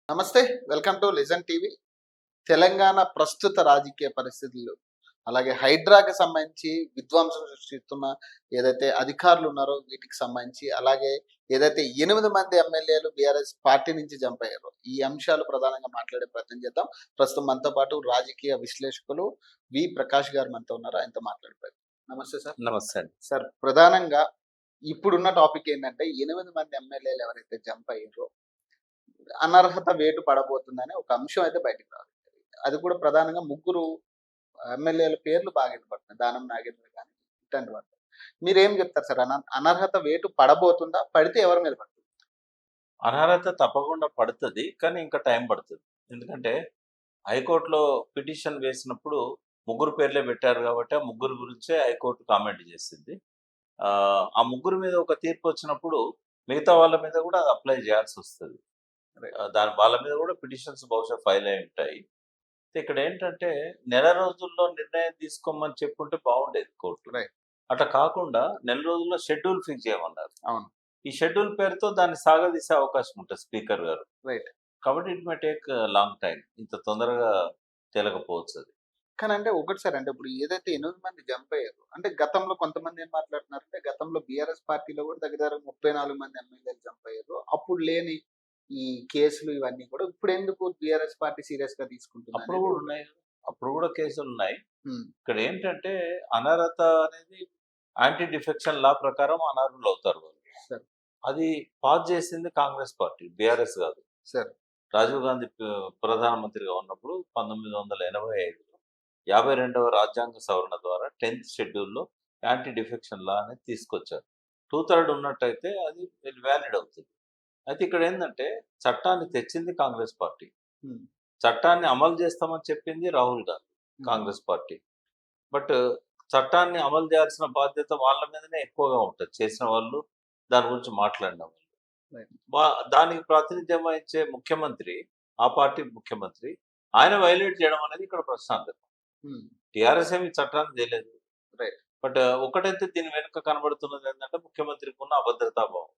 నమస్తే. Welcome to listen TV. Telangana ప్రస్తుత రాజకీయ పరిస్థితులు, అలాగే హైడ్రాకి సంబంధించి విధ్వంసం సృష్టిస్తున్న ఏదైతే అధికారులు ఉన్నారో వీటికి సంబంధించి, అలాగే ఏదైతే 8 మంది ఎమ్మెల్యేలు బీఆర్ఎస్ పార్టీ నుంచి జంప్ అయ్యారో, ఈ అంశాలు ప్రధానంగా మాట్లాడే ప్రయత్నం చేద్దాం. ప్రస్తుతం మనతో పాటు రాజకీయ విశ్లేషకులు ప్రకాష్ గారు మనతో ఉన్నారు. ఆయనతో మాట్లాడే ప్రయత్నం. నమస్తే సార్. నమస్తే అండి. సార్, ప్రధానంగా ఇప్పుడున్న టాపిక్ ఏంటంటే 8 మంది ఎమ్మెల్యేలు ఎవరైతే జంప్ అయ్యారో అనర్హత వేటు పడబోతుందని ఒక అంశం అయితే బయటకు రావాలి. అది కూడా ప్రధానంగా ముగ్గురు ఎమ్మెల్యేల పేర్లు బాగా వినపడుతున్నాయి. దానం నాగేంద్ర కానీ ఇట్లాంటి వాళ్ళు. మీరేం చెప్తారు సార్? అనర్హత వేటు పడబోతుందా? పడితే ఎవరి మీద పడుతుంది? అనర్హత తప్పకుండా పడుతుంది, కానీ ఇంకా టైం పడుతుంది. ఎందుకంటే హైకోర్టులో పిటిషన్ వేసినప్పుడు ముగ్గురు పేర్లే పెట్టారు కాబట్టి ఆ ముగ్గురు గురించే హైకోర్టు కామెంట్ చేసింది. ఆ ముగ్గురు మీద ఒక తీర్పు వచ్చినప్పుడు మిగతా వాళ్ళ మీద కూడా అప్లై చేయాల్సి వస్తుంది. వాళ్ళ మీద కూడా పిటిషన్స్ బహుశా ఫైల్ అయి ఉంటాయి. ఇక్కడ ఏంటంటే నెల రోజుల్లో నిర్ణయం తీసుకోమని చెప్పుంటే బాగుండేది కోర్టు. అట్లా కాకుండా నెల రోజుల్లో షెడ్యూల్ ఫిక్స్ చేయమన్నారు. అవును. ఈ షెడ్యూల్ పేరుతో దాన్ని సాగదీసే అవకాశం ఉంటుంది స్పీకర్ గారు. రైట్. కాబట్టి it may take long time. ఇంత తొందరగా తేలకపోవచ్చు అది. కానీ అంటే ఒకటి సార్, అంటే ఇప్పుడు ఏదైతే 8 మంది జంప్ అయ్యారు, అంటే గతంలో కొంతమంది ఏం మాట్లాడుతున్నారంటే గతంలో బీఆర్ఎస్ పార్టీలో కూడా దగ్గర 34 మంది ఎమ్మెల్యేలు జంప్ అయ్యారు. అప్పుడు లేని ఈ కేసులు ఇవన్నీ కూడా ఇప్పుడు ఎందుకు బీఆర్ఎస్ పార్టీ సీరియస్ గా తీసుకుంటుంది? అప్పుడు కూడా ఉన్నాయి, అప్పుడు కూడా కేసులు ఉన్నాయి. ఉమ్, ఇక్కడ ఏంటంటే అనర్హత అనేది యాంటీ డిఫెక్షన్ లా ప్రకారం అనర్హులు అవుతారు వాళ్ళు. సార్. అది పాస్ చేసింది కాంగ్రెస్ పార్టీ, బీఆర్ఎస్ కాదు. సార్. రాజీవ్ గాంధీ ప్రధానమంత్రిగా ఉన్నప్పుడు 1985లో 52వ రాజ్యాంగ సవరణ ద్వారా 10th షెడ్యూల్లో యాంటీ డిఫెక్షన్ లా అనేది తీసుకొచ్చారు. 2/3 ఉన్నట్టయితే అది వ్యాలిడ్ అవుతుంది. అయితే ఇక్కడ ఏంటంటే చట్టాన్ని తెచ్చింది కాంగ్రెస్ పార్టీ, ఉమ్, చట్టాన్ని అమలు చేస్తామని చెప్పింది రాహుల్ గాంధీ కాంగ్రెస్ పార్టీ. బట్ చట్టాన్ని అమలు చేయాల్సిన బాధ్యత వాళ్ళ మీదనే ఎక్కువగా ఉంటుంది. చేసిన వాళ్ళు, దాని గురించి మాట్లాడిన వాళ్ళు. Right. దానికి ప్రాతినిధ్యం వహించే ముఖ్యమంత్రి, ఆ పార్టీ ముఖ్యమంత్రి, ఆయన వైలేట్ చేయడం అనేది ఇక్కడ ప్రశ్నార్థకం. ఉమ్, టీఆర్ఎస్ ఏమి చట్టాన్ని తెలియదు. రైట్. బట్ ఒకటైతే దీని వెనుక కనబడుతున్నది ఏంటంటే ముఖ్యమంత్రికి ఉన్న అభద్రతాభావం.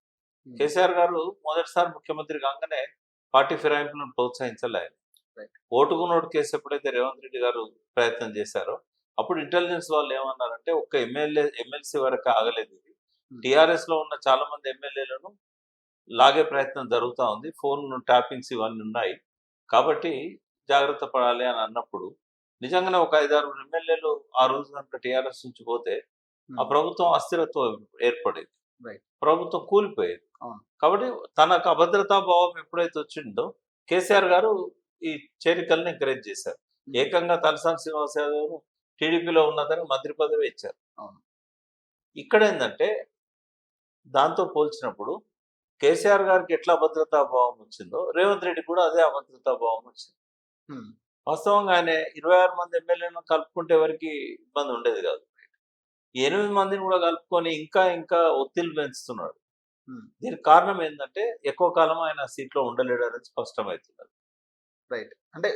ఉమ్, కేసీఆర్ గారు మొదటిసారి ముఖ్యమంత్రి కాగానే పార్టీ ఫిరాయింపులను ప్రోత్సహించాలి ఆయన. Right. ఓటుకు నోటు కేసు ఎప్పుడైతే రేవంత్ రెడ్డి గారు ప్రయత్నం చేశారో అప్పుడు ఇంటెలిజెన్స్ వాళ్ళు ఏమన్నారంటే ఒక్క ఎమ్మెల్సీ వరకు ఆగలేదు ఇది. టీఆర్ఎస్ లో ఉన్న చాలా మంది ఎమ్మెల్యేలను లాగే ప్రయత్నం జరుగుతూ ఉంది, ఫోన్ ట్యాపింగ్స్ ఇవన్నీ ఉన్నాయి, కాబట్టి జాగ్రత్త పడాలి అని అన్నప్పుడు నిజంగానే ఒక 5-6 ఎమ్మెల్యేలు ఆ రోజు కనుక టీఆర్ఎస్ నుంచి పోతే ఆ ప్రభుత్వం అస్థిరత్వం ఏర్పడేది, Right. ప్రభుత్వం కూలిపోయేది. అవును. కాబట్టి తనకు అభద్రతా భావం ఎప్పుడైతే వచ్చిందో కేసీఆర్ గారు ఈ చేరికల్ని ఎంకరేజ్ చేశారు. ఏకంగా తలసాని శ్రీనివాస్ యాదవ్ టీడీపీలో ఉన్నదని మంత్రి పదవి ఇచ్చారు. అవును. ఇక్కడ ఏంటంటే దాంతో పోల్చినప్పుడు కేసీఆర్ గారికి ఎట్లా అభద్రతా భావం వచ్చిందో రేవంత్ రెడ్డి కూడా అదే అభద్రతా భావం వచ్చింది. ఉమ్, వాస్తవంగా ఆయన 26 మంది ఎమ్మెల్యేలను కలుపుకుంటే ఎవరికి ఇబ్బంది ఉండేది కాదు. 8 మందిని కూడా కలుపుకొని ఇంకా ఇంకా ఒత్తిళ్లు పెంచుతున్నాడు. ఉమ్, దీనికి కారణం ఏంటంటే ఎక్కువ కాలం ఆయన సీట్లో ఉండలేడు అనేది స్పష్టమవుతున్నది. రైట్. అంటే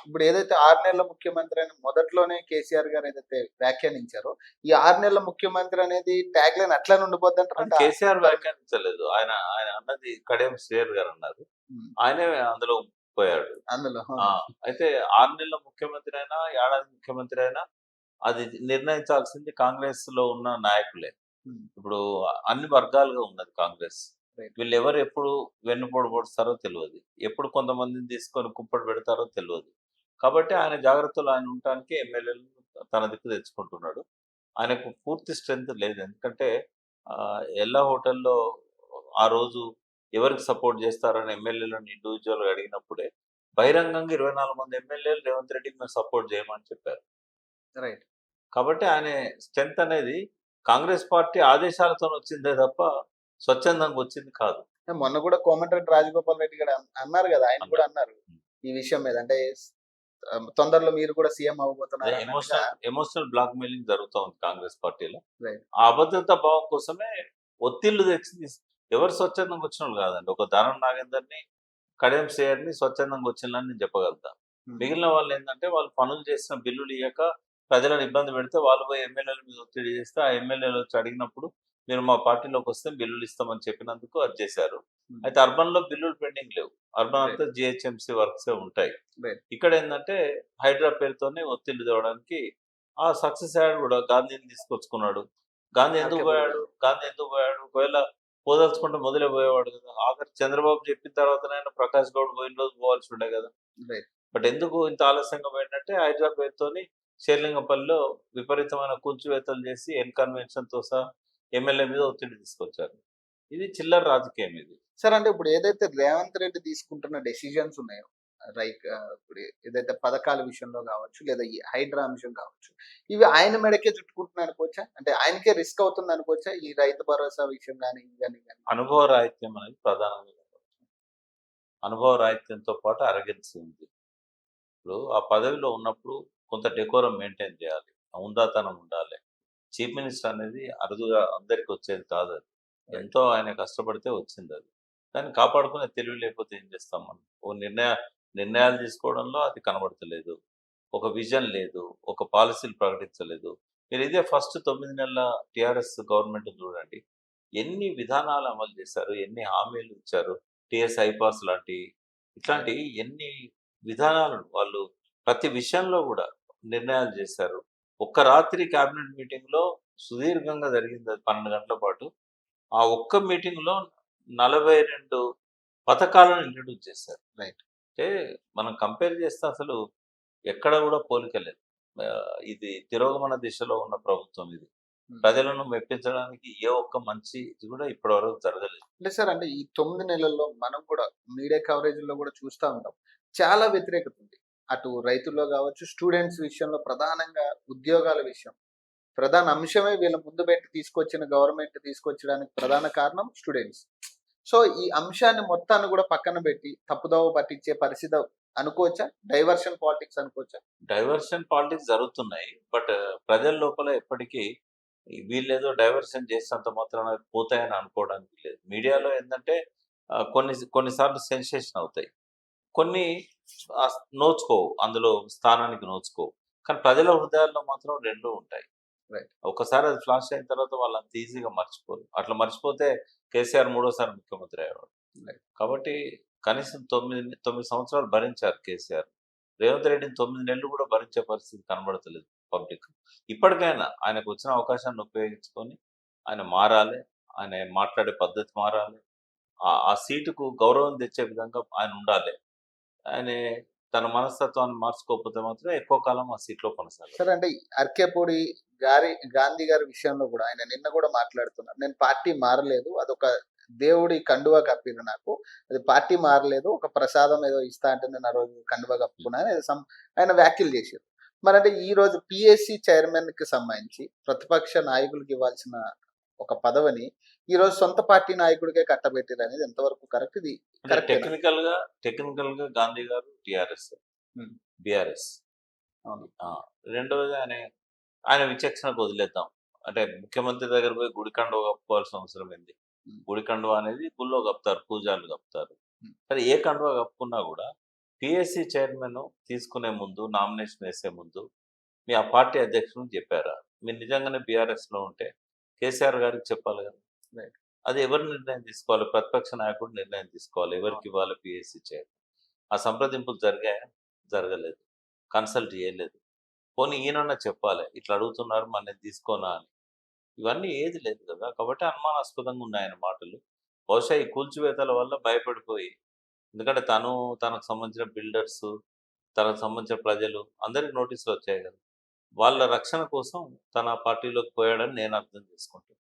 ఇప్పుడు ఏదైతే 6 నెలల ముఖ్యమంత్రి అని మొదట్లోనే కేసీఆర్ గారు ఏదైతే వ్యాఖ్యానించారో, ఈ 6 నెలల ముఖ్యమంత్రి అనేది ట్యాగ్ లైన్ అట్లానే ఉండిపోద్ది అది అంటారు. కేసీఆర్ వ్యాఖ్యానించలేదు. ఆయన ఆయన అన్నది కడియం శ్రేయర్ గారు అన్నారు. ఆయనే అందులో పోయాడు. అందులో అయితే 6 నెలల ముఖ్యమంత్రి అయినా, ఏడాది ముఖ్యమంత్రి అయినా అది నిర్ణయించాల్సింది కాంగ్రెస్ లో ఉన్న నాయకులే. ఇప్పుడు అన్ని వర్గాలుగా ఉన్నది కాంగ్రెస్. Right. వీళ్ళు ఎవరు ఎప్పుడు వెన్నుపోటు పొడుస్తారో తెలియదు, ఎప్పుడు కొంతమందిని తీసుకొని కుప్పటి పెడతారో తెలియదు. కాబట్టి ఆయన జాగ్రత్తలు ఆయన ఉండటానికి ఎమ్మెల్యేలు తన దిక్కు తెచ్చుకుంటున్నాడు. ఆయనకు పూర్తి స్ట్రెంత్ లేదు. ఎందుకంటే ఎల్లా హోటల్లో ఆ రోజు ఎవరికి సపోర్ట్ చేస్తారని ఎమ్మెల్యేలను ఇండివిజువల్గా అడిగినప్పుడే బహిరంగంగా 24 మంది ఎమ్మెల్యేలు రేవంత్ రెడ్డికి మేము సపోర్ట్ చేయమని చెప్పారు. రైట్. కాబట్టి ఆయన స్ట్రెంత్ అనేది కాంగ్రెస్ పార్టీ ఆదేశాలతో వచ్చిందే తప్ప స్వచ్ఛందంగా వచ్చింది కాదు. మొన్న కూడా కోమటిరెడ్డి రాజగోపాల్ రెడ్డి గారు అన్నారు కదా, ఆయన కూడా అన్నారు ఈ విషయం మీద. అంటే తొందరలో మీరు కూడా సీఎం అవ్వబోతున్నారు. ఎమోషనల్ బ్లాక్ మెయిలింగ్ జరుగుతూ ఉంది కాంగ్రెస్ పార్టీలో. Right. ఆ అభద్రతా భావం కోసమే ఒత్తిళ్లు తెచ్చింది. ఎవరు స్వచ్ఛందంగా వచ్చిన వాళ్ళు కాదండి. ఒక దానం నాగేందర్ని, కడియం శ్రేయర్ని స్వచ్ఛందంగా వచ్చిందని నేను చెప్పగలుగుతాను. మిగిలిన వాళ్ళు ఏంటంటే వాళ్ళు పనులు చేసిన బిల్లులు ఇయ్యక ప్రజలను ఇబ్బంది పెడితే వాళ్ళు పోయి ఎమ్మెల్యేల మీద ఒత్తిడి చేస్తే ఆ ఎమ్మెల్యేలు వచ్చి అడిగినప్పుడు మీరు మా పార్టీలోకి వస్తే బిల్లులు ఇస్తామని చెప్పినందుకు అది చేశారు. హ్మ్. అయితే అర్బన్‌లో బిల్లులు పెండింగ్ లేవు. Urban right. అంతా జీహెచ్ఎంసీ వర్క్సే ఉంటాయి. రైట్. ఇక్కడేందంటే హైడ్రా పేరుతోనే ఒత్తిడి తేవడానికి ఆ సక్సెస్ అయ్యాడు గూడా. గాంధీని తీసుకొచ్చుకున్నాడు. గాంధీ ఎందుకు ఆర్‌కే పోయాడు? గాంధీ ఎందుకు పోయాడు? ఒకవేళ పోదలుచుకుంటే మొదలే పోయేవాడు గదా! ఆఖరికి చంద్రబాబు చెప్పిన తర్వాతనైనా ప్రకాష్ గౌడ్ పోయిన రోజు పోవాల్సి ఉండే గదా! రైట్. బట్ ఎందుకు ఇంత ఆలస్యంగా పోయిండంటే హైడ్రా పేరుతోని షేర్లింగపల్లిలో విపరీతమైన కూల్చివేతలు చేసి కన్వెన్షన్‌తో సహా ఎమ్మెల్యే మీద ఒత్తిడి తీసుకొచ్చారు. ఇది చిల్లర రాజకీయం ఇది. సార్ అంటే ఇప్పుడు ఏదైతే రేవంత్ రెడ్డి తీసుకుంటున్న డెసిషన్స్ ఉన్నాయో, లైక్ ఇప్పుడు ఏదైతే పథకాల విషయంలో గావచ్చు, లేదా ఈ హైడ్రా అంశం కావచ్చు, ఇవి ఆయన మెడకే చుట్టుకుంటున్నాయి అనుకోవచ్చా? అంటే ఆయనకే రిస్క్ అవుతుంది అనుకోవచ్చా? ఈ రైతు భరోసా విషయం గాని, ఇవి గాని, ఇవి గాని. అనుభవ రాహిత్యం అనేది ప్రధానంగా అనుభవ రాహిత్యంతో పాటు అరగెన్సీ ఉంది. ఇప్పుడు ఆ పదవిలో ఉన్నప్పుడు కొంత డెకోరం మెయింటైన్ చేయాలి. హుందాతనం ఉండాలి. చీఫ్ మినిస్టర్ అనేది అరుదుగా అందరికి వచ్చేది కాదది. రైట్. ఎంతో ఆయన కష్టపడితే వచ్చిందది. దాన్ని కాపాడుకునే తెలివి లేకపోతే ఏం చేస్తాం మనం? నిర్ణయాలు తీసుకోవడంలో అది కనబడతలేదు. ఒక విజన్ లేదు. ఒక పాలిసీలు ప్రకటించలేదు. మీరు ఇదే ఫస్ట్ 9 నెలల టీఆర్ఎస్ గవర్నమెంట్ చూడండి. ఎన్ని విధానాలు అమలు చేశారు? ఎన్ని హామీలు ఇచ్చారు? టీఎస్ ఐపాస్ లాంటి ఇట్లాంటి ఎన్ని విధానాలు వాళ్ళు ప్రతి విషయంలో గూడా నిర్ణయాలు చేశారు. ఒక్క రాత్రి క్యాబినెట్ మీటింగ్‌లో సుదీర్ఘంగా జరిగిందది 12 గంటల పాటు. ఆ ఒక్క మీటింగ్‌లో 42 పథకాలను ఇంట్రొడ్యూస్ చేశారు. రైట్. అంటే మనం కంపేర్ చేస్తే అసలు ఎక్కడ గూడా పోలిక లేదు. ఇది తిరోగమన దిశలో ఉన్న ప్రభుత్వం ఇది. హ్మ్. ప్రజలను మెప్పించడానికి ఏ ఒక్క మంచి ఇది గూడా ఇప్పటివరకు జరగలేదు. అంటే సార్ అంటే ఈ 9 నెలల్లో మనం కూడా మీడియా కవరేజ్‌లో కూడా చూస్తా ఉంటాం. చాలా వ్యతిరేకత ఉంది. అటు రైతుల్లో గావచ్చు, స్టూడెంట్స్ విషయంలో ప్రధానంగా ఉద్యోగాల విషయం. ప్రధాన అంశమే వీళ్ళ ముందు పెట్టి తీసుకొచ్చిన గవర్నమెంట్ తీసుకొచ్చడానికి ప్రధాన కారణం స్టూడెంట్స్. సో, ఈ అంశాన్ని మొత్తాన్ని గూడా పక్కన బెట్టి తప్పుదోవ పట్టించే పరిస్థితి అనుకోవచ్చా? డైవర్షన్ పాలిటిక్స్ అనుకోవచ్చా? డైవర్షన్ పాలిటిక్స్ జరుగుతున్నాయి. బట్ ప్రజల లోపల ఎప్పటికీ వీళ్ళేదో డైవర్షన్ చేసినంత మాత్రాన పోతాయని అనుకోవడానికి లేదు. మీడియాలో ఏందంటే కొన్ని సార్లు సెన్సేషన్ అవుతాయి. కొన్ని నోచుకోవు. అందులో స్థానానికి నోచుకోవు. కానీ ప్రజల హృదయాల్లో మాత్రం 2 ఉంటాయి. రైట్. ఒక్కసారి అది ఫ్లాష్ అయిన తర్వాత వాళ్ళంత ఈజీగా మర్చిపోరు. అట్లా మర్చిపోతే కేసీఆర్ మూడోసారి ముఖ్యమంత్రి అయ్యేవాడు. రైట్. కాబట్టి కనీసం 9 సంవత్సరాలు భరించారు కేసీఆర్. రేవంత్ రెడ్డిని 9 నెలలు కూడా భరించే పరిస్థితి కనబడతలేదు పబ్లిక్. ఇప్పటికైనా ఆయనకు వచ్చిన అవకాశాన్ని ఉపయోగించుకొని ఆయన మారాలి. ఆయన మాట్లాడే పద్ధతి మారాలి. ఆ సీటుకు గౌరవం తెచ్చే విధంగా ఆయన ఉండాలి. ఆయనే తన మనస్తత్వాన్ని మార్చుకోకపోతే మాత్రం ఎక్కువ కాలం ఆ సీట్‌లో కొనసాగాలి. సరే అంటే అర్కేపూడి గాంధీ గారి విషయంలో గూడా ఆయన నిన్న గూడా మాట్లాడుతున్నారు. నేను పార్టీ మారలేదు. అదొక దేవుడి కండువా కప్పిర్రు నాకు. అది పార్టీ మారలేదు. ఒక ప్రసాదం ఏదో ఇస్తా అంటే నేను ఆ రోజు కండువా కప్పుకున్నా అని ఏదో ఆయన వ్యాఖ్యలు చేసిర్రు. మరంటే ఈరోజు పీఏసీ చైర్మన్‌కి సంబంధించి ప్రతిపక్ష నాయకులకి ఇవ్వాల్సిన ఒక పదవిని ఈరోజు సొంత పార్టీ నాయకుడికే కట్టబెట్టిర్రనేది ఎంతవరకు కరెక్ట్? ఇది అంటే కరెక్టేనా? టెక్నికల్‌గా గాంధీ గారు టీఆర్ఎస్, హ్మ్. బీఆర్ఎస్. అవును. ఆ! రెండోది ఆయన విచక్షణకు వదిలేద్దాం. అంటే ముఖ్యమంత్రి దగ్గర పోయి గుడి కండువా కప్పుకోవాల్సిన అవసరం ఏంది? హ్మ్. గుడి కండువా అనేది గుళ్ళో కప్పుతారు. పూజారులు కప్పుతారు. హ్మ్. సరే ఏ కండువా కప్పుకున్నా గూడా పీఏసీ చైర్మన్ తీసుకునే ముందు, నామినేషన్ ఏసే ముందు మీ ఆ పార్టీ అధ్యక్షునికి చెప్పారా? మీరు నిజంగానే బీఆర్ఎస్‌లో ఉంటే కేసీఆర్ గారికి చెప్పాలి గదా! రైట్. అది ఎవరు నిర్ణయం తీసుకోవాలి? ప్రతిపక్ష నాయకుడు నిర్ణయం తీసుకోవాలి. అవును. ఎవరికివ్వాలి పీఏసీ చైర్మన్. ఆ సంప్రదింపులు జరిగాయా? జరగలేదు. కన్సల్ట్ చేయలేదు. పోనీ ఈయనన్నా చెప్పాలి. ఇట్లా అడుగుతున్నారు మరి నేను తీసుకోనా అని. ఇవన్నీ ఏది లేదు కదా! కాబట్టి అనుమానాస్పదంగా ఉన్నాయి ఆయన మాటలు. బహుశా ఈ కూల్చివేతల వల్ల భయపడిపోయి ఎందుకంటే తనకు సంబంధించిన బిల్డర్సు, తనకు సంబంధించిన ప్రజలు అందరికి నోటీసులొచ్చాయి గదా! వాళ్ళ రక్షణ కోసం తన పార్టీలోకి పోయాడని నేను అర్థం చేసుకుంటున్నా.